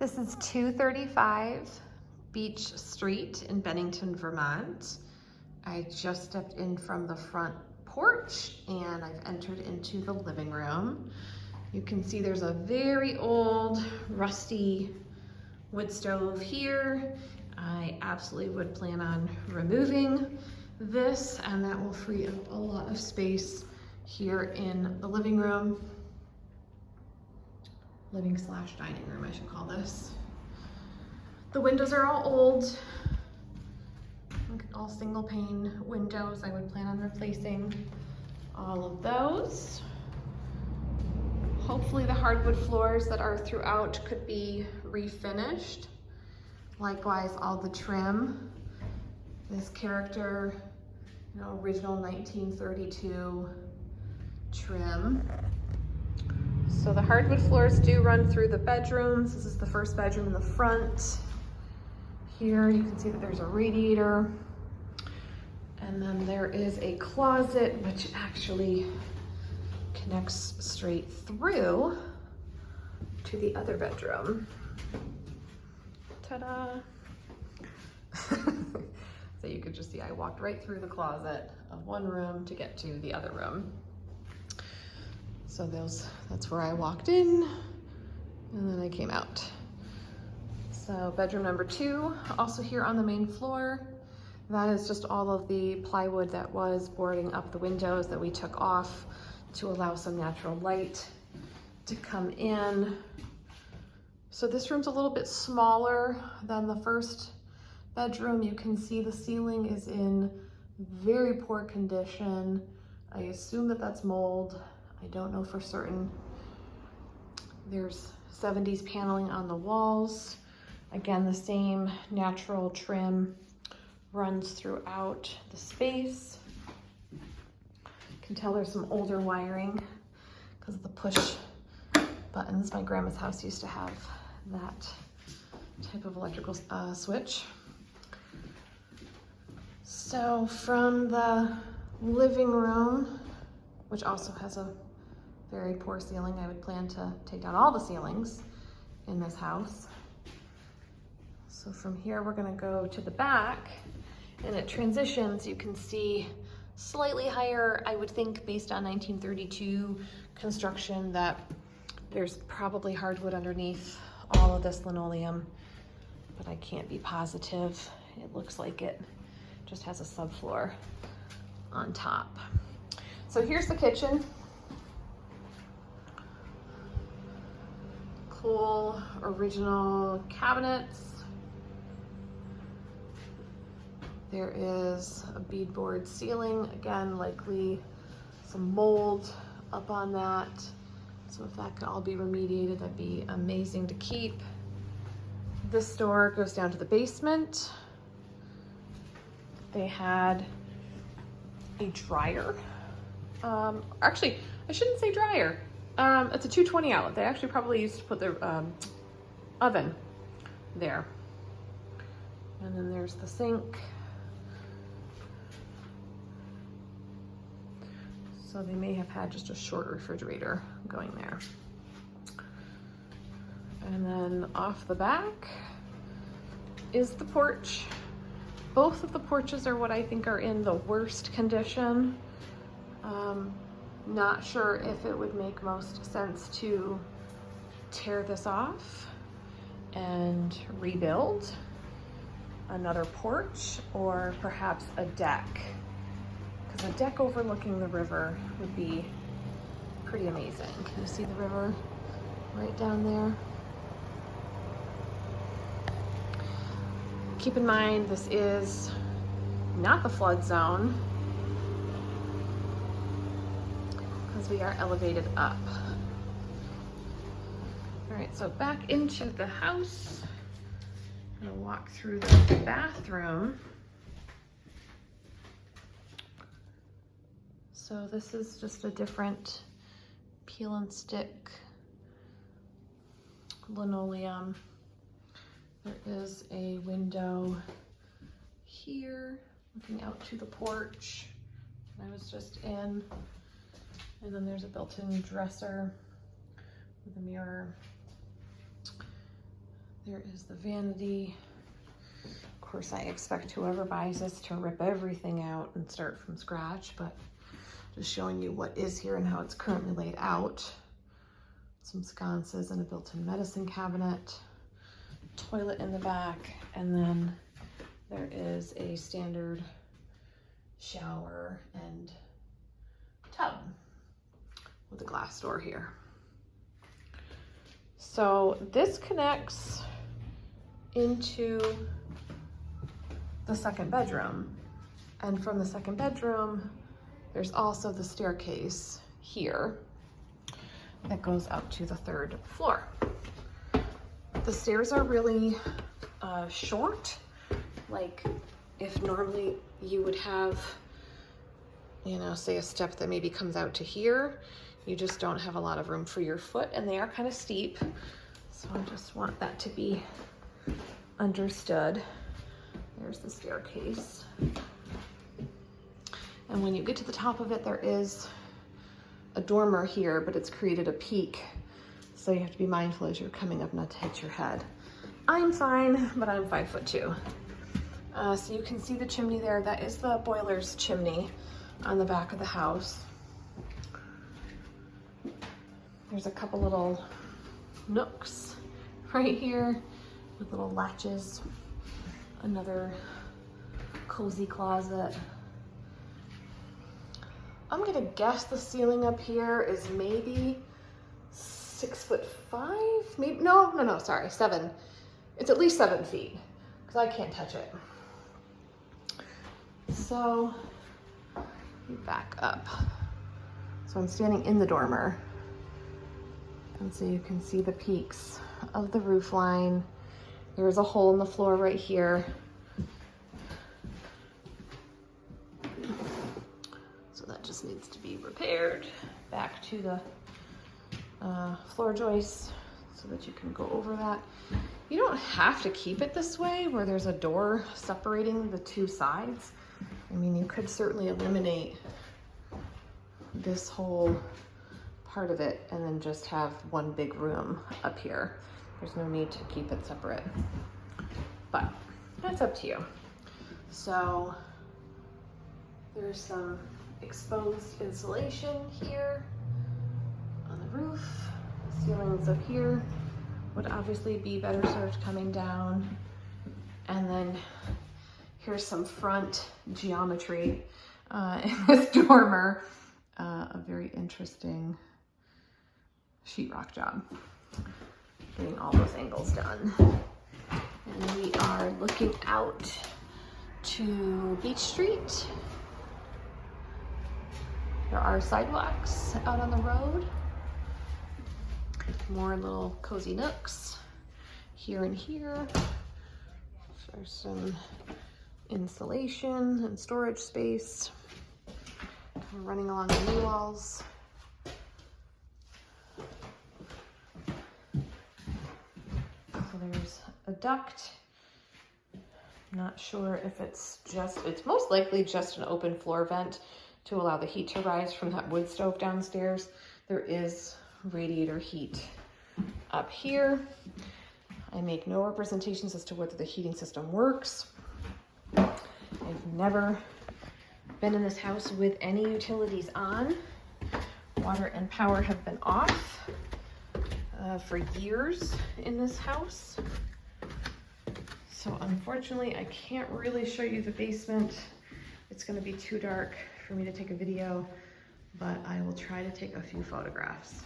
This is 235 Beech Street in Bennington, Vermont. I just stepped in from the front porch and I've entered into the living room. You can see there's a very old, rusty wood stove here. I absolutely would plan on removing this, and that will free up a lot of space here in the living room. Living/dining room, I should call this. The windows are all old, all single pane windows. I would plan on replacing all of those. Hopefully the hardwood floors that are throughout could be refinished. Likewise, all the trim. This character, original 1932 trim. So the hardwood floors do run through the bedrooms. This is the first bedroom in the front. Here you can see that there's a radiator. And then there is a closet which actually connects straight through to the other bedroom. Ta-da! So you could just see I walked right through the closet of one room to get to the other room. So that's where I walked in and then I came out. So bedroom number 2, also here on the main floor. That is just all of the plywood that was boarding up the windows that we took off to allow some natural light to come in. So this room's a little bit smaller than the first bedroom. You can see the ceiling is in very poor condition. I assume that that's mold. I don't know for certain. There's 70s paneling on the walls. Again, the same natural trim runs throughout the space. You can tell there's some older wiring because of the push buttons. My grandma's house used to have that type of electrical switch. So from the living room, which also has a very poor ceiling, I would plan to take down all the ceilings in this house. So from here, we're gonna go to the back, and it transitions. You can see slightly higher, I would think, based on 1932 construction, that there's probably hardwood underneath all of this linoleum, but I can't be positive. It looks like it just has a subfloor on top. So here's the kitchen. Cool original cabinets. There is a beadboard ceiling, again, likely some mold up on that. So if that could all be remediated, that'd be amazing to keep. This door goes down to the basement. They had a dryer. Actually, I shouldn't say dryer. It's a 220 outlet. They actually probably used to put their oven there. And then there's the sink. So they may have had just a short refrigerator going there. And then off the back is the porch. Both of the porches are what I think are in the worst condition. Not sure if it would make most sense to tear this off and rebuild another porch, or perhaps a deck. Because a deck overlooking the river would be pretty amazing. Can you see the river right down there? Keep in mind, this is not the flood zone because we are elevated up. All right, so back into the house. I'm gonna walk through the bathroom. So this is just a different peel and stick linoleum. There is a window here looking out to the porch I was just in. And then there's a built-in dresser with a mirror. There is the vanity. Of course, I expect whoever buys this to rip everything out and start from scratch, but just showing you what is here and how it's currently laid out. Some sconces and a built-in medicine cabinet, toilet in the back, and then there is a standard shower and tub with a glass door here. So this connects into the second bedroom. And from the second bedroom, there's also the staircase here that goes up to the third floor. The stairs are really short. Like if normally you would have, you know, say a step that maybe comes out to here, you just don't have a lot of room for your foot, and they are kind of steep. So I just want that to be understood. There's the staircase. And when you get to the top of it, there is a dormer here, but it's created a peak. So you have to be mindful as you're coming up not to hit your head. I'm fine, but I'm 5'2". So you can see the chimney there. That is the boiler's chimney on the back of the house. There's a couple little nooks right here with little latches. Another cozy closet. I'm gonna guess the ceiling up here is maybe 6'5", maybe, no, sorry, 7. It's at least 7 feet, because I can't touch it. So, back up. So I'm standing in the dormer. And so you can see the peaks of the roof line. There's a hole in the floor right here. So that just needs to be repaired. Back to the floor joists so that you can go over that. You don't have to keep it this way where there's a door separating the two sides. I mean, you could certainly eliminate this whole part of it and then just have one big room up here. There's no need to keep it separate, but that's up to you. So there's some exposed insulation here on the roof. The ceilings up here would obviously be better served coming down. And then here's some front geometry in this dormer. A very interesting sheetrock job. Getting all those angles done. And we are looking out to Beech Street. There are sidewalks out on the road. More little cozy nooks here and here. There's some insulation and storage space. We're running along the knee walls. So there's a duct. Not sure if it's most likely just an open floor vent to allow the heat to rise from that wood stove downstairs. There is radiator heat up here. I make no representations as to whether the heating system works. I've never been in this house with any utilities on. Water and power have been off for years in this house. So unfortunately, I can't really show you the basement. It's gonna be too dark for me to take a video, but I will try to take a few photographs.